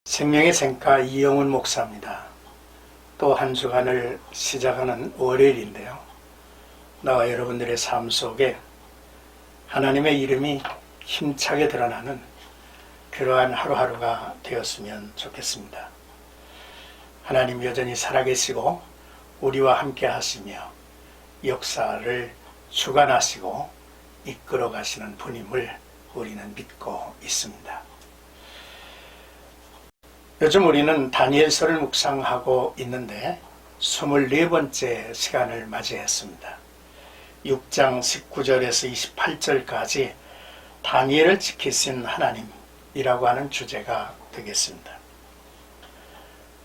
생명의 샘가 이영훈 목사입니다. 또 한 주간을 시작하는 월요일인데요. 나와 여러분들의 삶 속에 하나님의 이름이 힘차게 드러나는 그러한 하루하루가 되었으면 좋겠습니다. 하나님 여전히 살아계시고 우리와 함께 하시며 역사를 주관하시고 이끌어 가시는 분임을 우리는 믿고 있습니다. 요즘 우리는 다니엘서를 묵상하고 있는데 24번째 시간을 맞이했습니다. 6장 19절에서 28절까지 다니엘을 지키신 하나님이라고 하는 주제가 되겠습니다.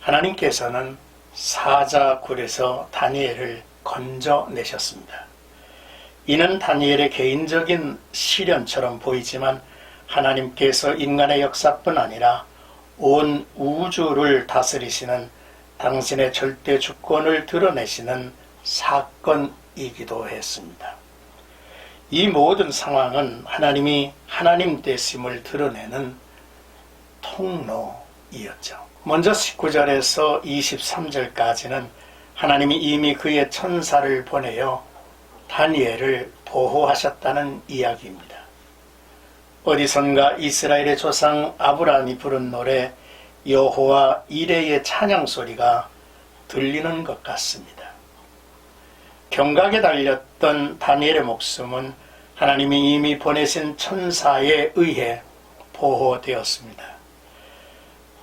하나님께서는 사자굴에서 다니엘을 건져내셨습니다. 이는 다니엘의 개인적인 시련처럼 보이지만 하나님께서 인간의 역사뿐 아니라 온 우주를 다스리시는 당신의 절대 주권을 드러내시는 사건이기도 했습니다. 이 모든 상황은 하나님이 하나님 되심을 드러내는 통로이었죠. 먼저 19절에서 23절까지는 하나님이 이미 그의 천사를 보내어 다니엘을 보호하셨다는 이야기입니다. 어디선가 이스라엘의 조상 아브라함이 부른 노래 여호와 이레의 찬양 소리가 들리는 것 같습니다. 경각에 달렸던 다니엘의 목숨은 하나님이 이미 보내신 천사에 의해 보호되었습니다.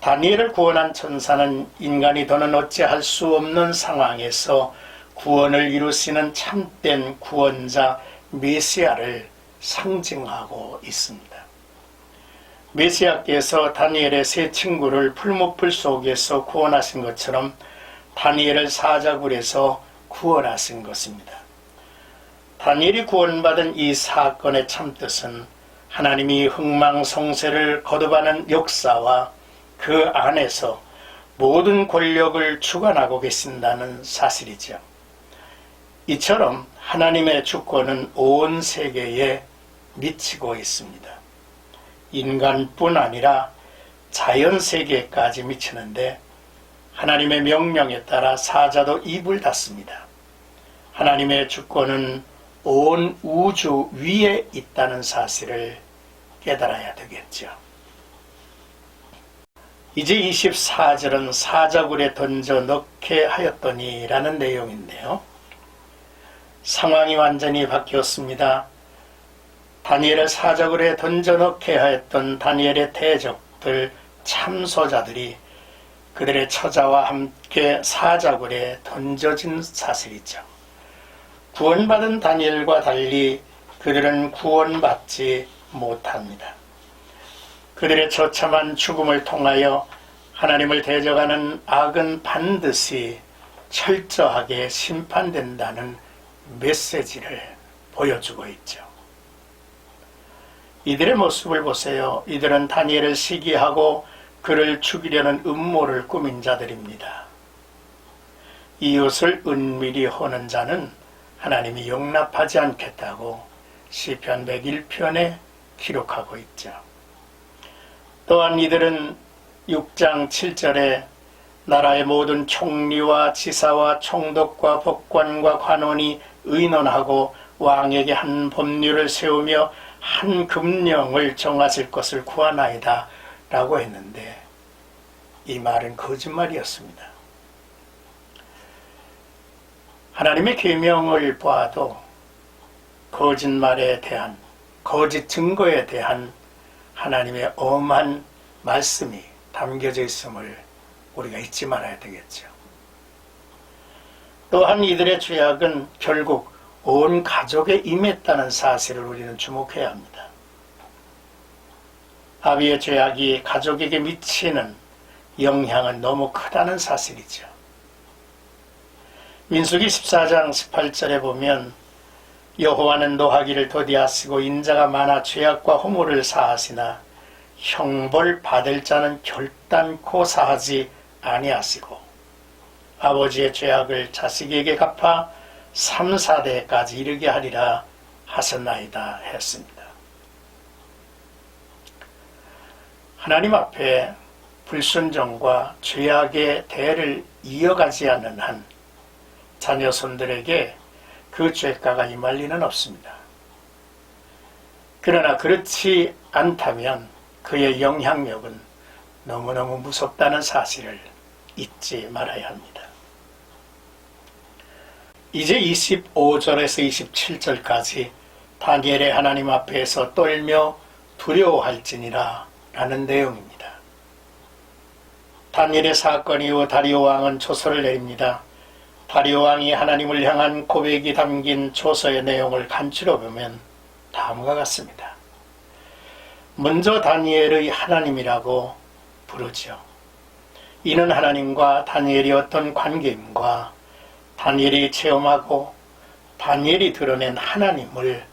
다니엘을 구원한 천사는 인간이 더는 어찌할 수 없는 상황에서 구원을 이루시는 참된 구원자 메시아를 상징하고 있습니다. 메시아께서 다니엘의 세 친구를 풀무풀 속에서 구원하신 것처럼 다니엘을 사자굴에서 구원하신 것입니다. 다니엘이 구원받은 이 사건의 참뜻은 하나님이 흥망성쇠를 거듭하는 역사와 그 안에서 모든 권력을 주관하고 계신다는 사실이죠. 이처럼 하나님의 주권은 온 세계에 미치고 있습니다. 인간뿐 아니라 자연세계까지 미치는데 하나님의 명령에 따라 사자도 입을 닫습니다. 하나님의 주권은 온 우주 위에 있다는 사실을 깨달아야 되겠죠. 이제 24절은 사자굴에 던져 넣게 하였더니 라는 내용인데요. 상황이 완전히 바뀌었습니다. 다니엘을 사자굴에 던져 넣게 하였던 다니엘의 대적들, 참소자들이 그들의 처자와 함께 사자굴에 던져진 사실이죠. 구원받은 다니엘과 달리 그들은 구원받지 못합니다. 그들의 처참한 죽음을 통하여 하나님을 대적하는 악은 반드시 철저하게 심판된다는 메시지를 보여주고 있죠. 이들의 모습을 보세요. 이들은 다니엘을 시기하고 그를 죽이려는 음모를 꾸민 자들입니다. 이웃을 은밀히 호는 자는 하나님이 용납하지 않겠다고 시편 101편에 기록하고 있죠. 또한 이들은 6장 7절에 나라의 모든 총리와 지사와 총독과 법관과 관원이 의논하고 왕에게 한 법률을 세우며 한 금령을 정하실 것을 구하나이다 라고 했는데 이 말은 거짓말이었습니다. 하나님의 계명을 보아도 거짓말에 대한, 거짓 증거에 대한 하나님의 엄한 말씀이 담겨져 있음을 우리가 잊지 말아야 되겠죠. 또한 이들의 죄악은 결국 온 가족에 임했다는 사실을 우리는 주목해야 합니다. 아비의 죄악이 가족에게 미치는 영향은 너무 크다는 사실이죠. 민수기 14장 18절에 보면 여호와는 노하기를 더디하시고 인자가 많아 죄악과 허물을 사하시나 형벌 받을 자는 결단코 사하지 아니하시고 아버지의 죄악을 자식에게 갚아 3, 4대까지 이르게 하리라 하셨나이다 했습니다. 하나님 앞에 불순종과 죄악의 대를 이어가지 않는 한 자녀손들에게 그 죄가가 임할 리는 없습니다. 그러나 그렇지 않다면 그의 영향력은 너무너무 무섭다는 사실을 잊지 말아야 합니다. 이제 25절에서 27절까지 다니엘의 하나님 앞에서 떨며 두려워할지니라 라는 내용입니다. 다니엘의 사건 이후 다리오 왕은 조서를 내립니다. 다리오 왕이 하나님을 향한 고백이 담긴 조서의 내용을 간추려 보면 다음과 같습니다. 먼저 다니엘의 하나님이라고 부르죠. 이는 하나님과 다니엘이 어떤 관계임과 다니엘이 체험하고 다니엘이 드러낸 하나님을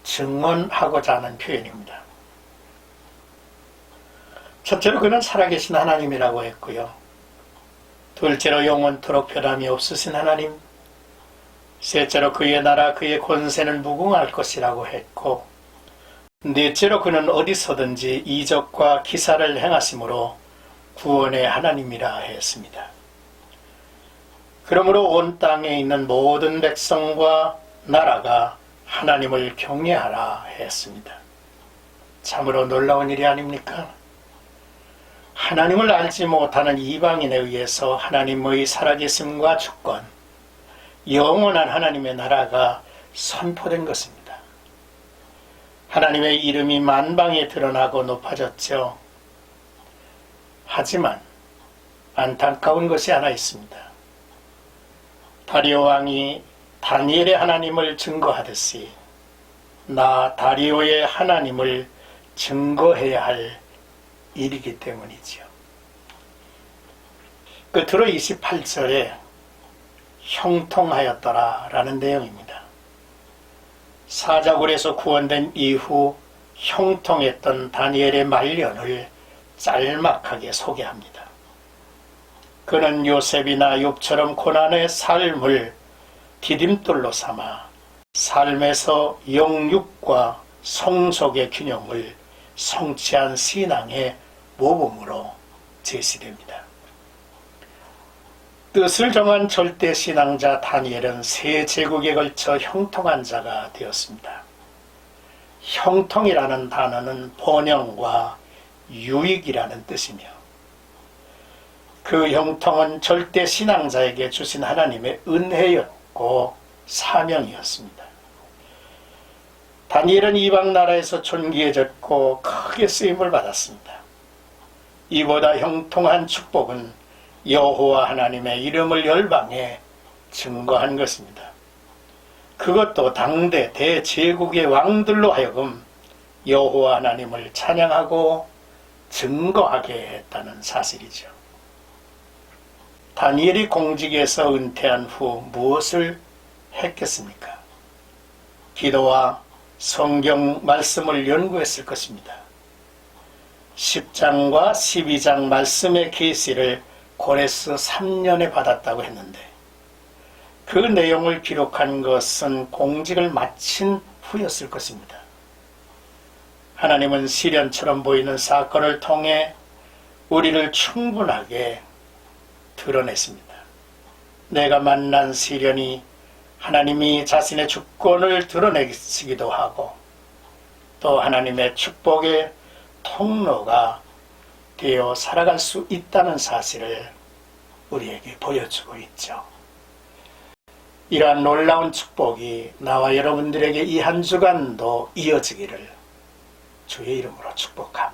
증언하고자 하는 표현입니다. 첫째로 그는 살아계신 하나님이라고 했고요. 둘째로 영원토록 변함이 없으신 하나님, 셋째로 그의 나라 그의 권세는 무궁할 것이라고 했고, 넷째로 그는 어디서든지 이적과 기사를 행하심으로 구원의 하나님이라 했습니다. 그러므로 온 땅에 있는 모든 백성과 나라가 하나님을 경외하라 했습니다. 참으로 놀라운 일이 아닙니까? 하나님을 알지 못하는 이방인에 의해서 하나님의 살아계심과 주권, 영원한 하나님의 나라가 선포된 것입니다. 하나님의 이름이 만방에 드러나고 높아졌죠. 하지만 안타까운 것이 하나 있습니다. 다리오 왕이 다니엘의 하나님을 증거하듯이 나 다리오의 하나님을 증거해야 할 일이기 때문이지요. 끝으로 28절에 형통하였더라 라는 내용입니다. 사자굴에서 구원된 이후 형통했던 다니엘의 말년을 짤막하게 소개합니다. 그는 요셉이나 욥처럼 고난의 삶을 디딤돌로 삼아 삶에서 영육과 성속의 균형을 성취한 신앙의 모범으로 제시됩니다. 뜻을 정한 절대 신앙자 다니엘은 세 제국에 걸쳐 형통한 자가 되었습니다. 형통이라는 단어는 번영과 유익이라는 뜻이며 그 형통은 절대 신앙자에게 주신 하나님의 은혜였고 사명이었습니다. 다니엘은 이방 나라에서 존귀해졌고 크게 쓰임을 받았습니다. 이보다 형통한 축복은 여호와 하나님의 이름을 열방에 증거한 것입니다. 그것도 당대 대제국의 왕들로 하여금 여호와 하나님을 찬양하고 증거하게 했다는 사실이죠. 다니엘이 공직에서 은퇴한 후 무엇을 했겠습니까? 기도와 성경 말씀을 연구했을 것입니다. 10장과 12장 말씀의 계시를 고레스 3년에 받았다고 했는데 그 내용을 기록한 것은 공직을 마친 후였을 것입니다. 하나님은 시련처럼 보이는 사건을 통해 우리를 충분하게 드러냈습니다. 내가 만난 시련이 하나님이 자신의 주권을 드러내시기도 하고 또 하나님의 축복의 통로가 되어 살아갈 수 있다는 사실을 우리에게 보여주고 있죠. 이러한 놀라운 축복이 나와 여러분들에게 이 한 주간도 이어지기를 주의 이름으로 축복합니다.